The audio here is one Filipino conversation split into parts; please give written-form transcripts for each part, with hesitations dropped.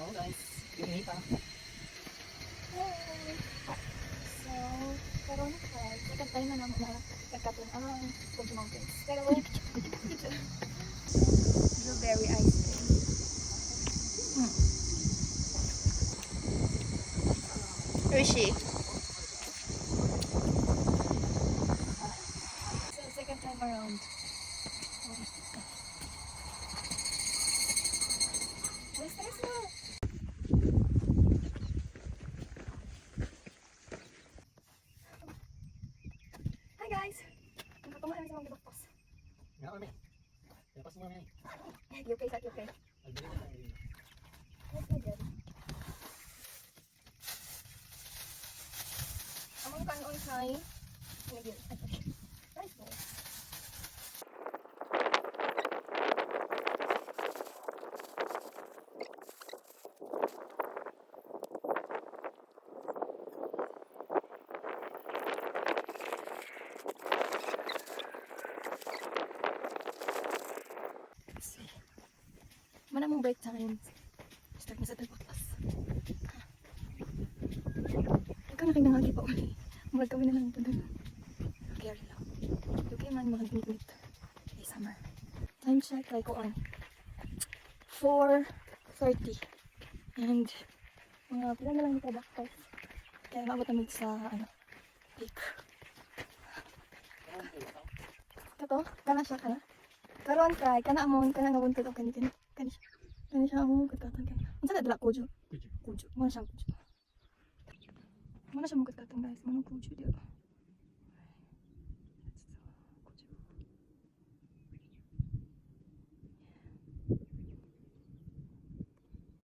Hello guys, yung Nita. Hey! So, karon guys, second time na naman na nagkatun ang Food Mountains. Pero, blueberry ice cream. Rishi. So, second time around. Let's go! Hi guys! Nagkatumaan namin sa mga baktos. Nga kami. Tapos mo na UK sa UK. Albili na lang. Let's go good. Among kanon kay rice balls. Mana mong break time. Start na sa tagpatas. Ikaw na kayo nangagi pa uli. Murag kami na lang ito doon. Carry lang. Okay man mga ginit. Hey, summer. Time check like on 4:30. And mga pila na lang ito baktas. Kaya maabot namin sa peak. Ito, kana siya kana. Karon kay kana amon kana nga buntod og kani siya amon katatan kani. Unsa na dala kujo? Kujo. Mo siya kujo. Mo siya mo katatan guys, mo kujo dia.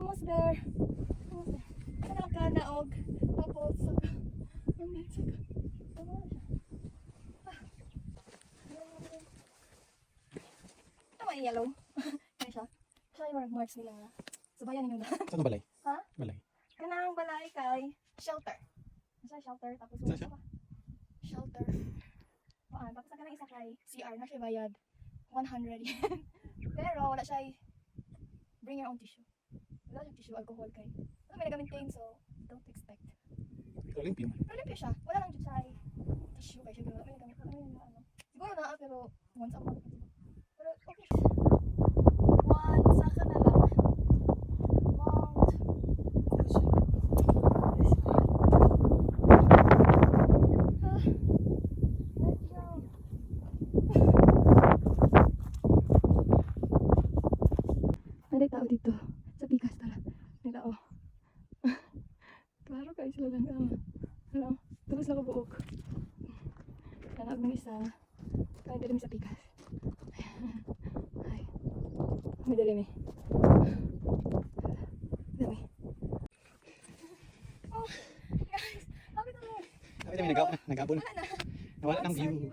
Almost there. Kana kana og tapos tama yellow. Kaya siya. Siya yung marks nila nga. Subayan ninyo na. Saan ang balay? Ha? Balay. Kanang balay kay shelter. Sa shelter tapos Saan siya? Shelter. Tapos sa kanang isa kay CR na siya bayad 100 yen. Pero wala siya bring your own tissue. Wala siyang tissue alcohol kay. Ano may nag-maintain so don't expect. Olympia man. Pero limpyo siya. Wala lang dyan siya tissue kay siya. May nagamit ano. Siguro na pero once a month. Pero okay siya. One, saka na lang. Mount Fuji. Let's go. May tao dito. Sa bigas tala. May tao. Klaro kayo sila lang. Ano? Tapos ako buok. Tanag ng isa. Kaya dali sa bigas. Ay. May dali mi. Dali. Oh, guys. Lapit na lang. Sabi namin nag-abon. Nawala ng view.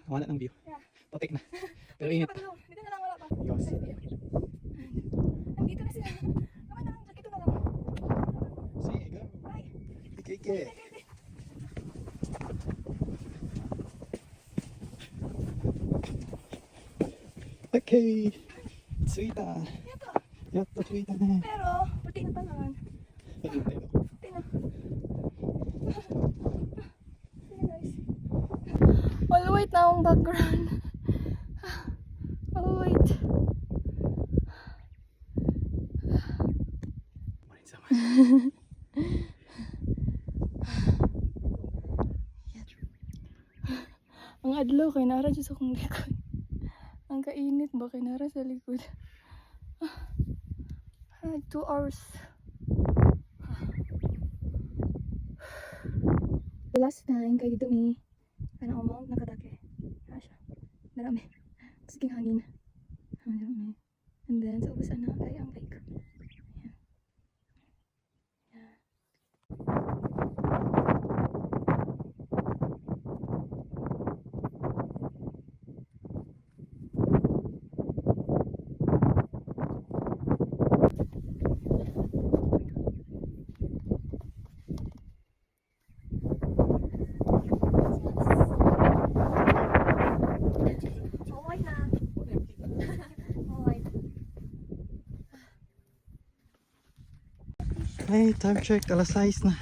Nawala ng view. Putik na. Pero init. Dito na lang wala pa. Yos. Nandito na sila. Naman na lang. Dito na lang. Sige, go. Ay. Ikike. Okay. Suita. Yato. Yato, suita na. Pero, puti na talangan. Pero, Puti na. Sige guys. All white na akong background. All white. marin sama. Ang adlaw kay nara dyan sa kong likod. Ang kainit ba kay nara sa likod. 2 hours. The last time kay dito may kanang amount nakadake. Siya. Marami. Sige hangin. Marami. And then sa ubos na kay ang lake. Ayan. Ayan. Ay, time check, alas 6 na.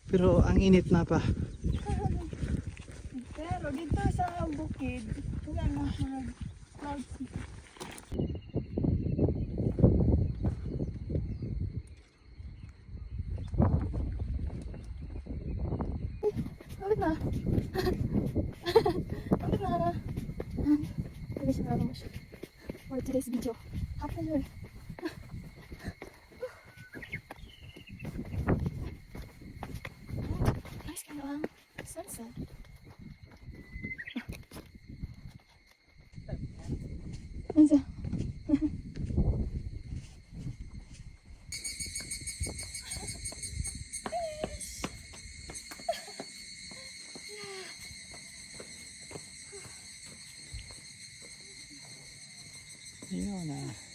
Pero ang init na pa. Pero dito sa bukid, wala na mga clouds. Ulit na. Ulit na. Tuloy siya mo siya. For today's video. Happy New Year. Nice ka lang. Sunset. Ano? Yun na.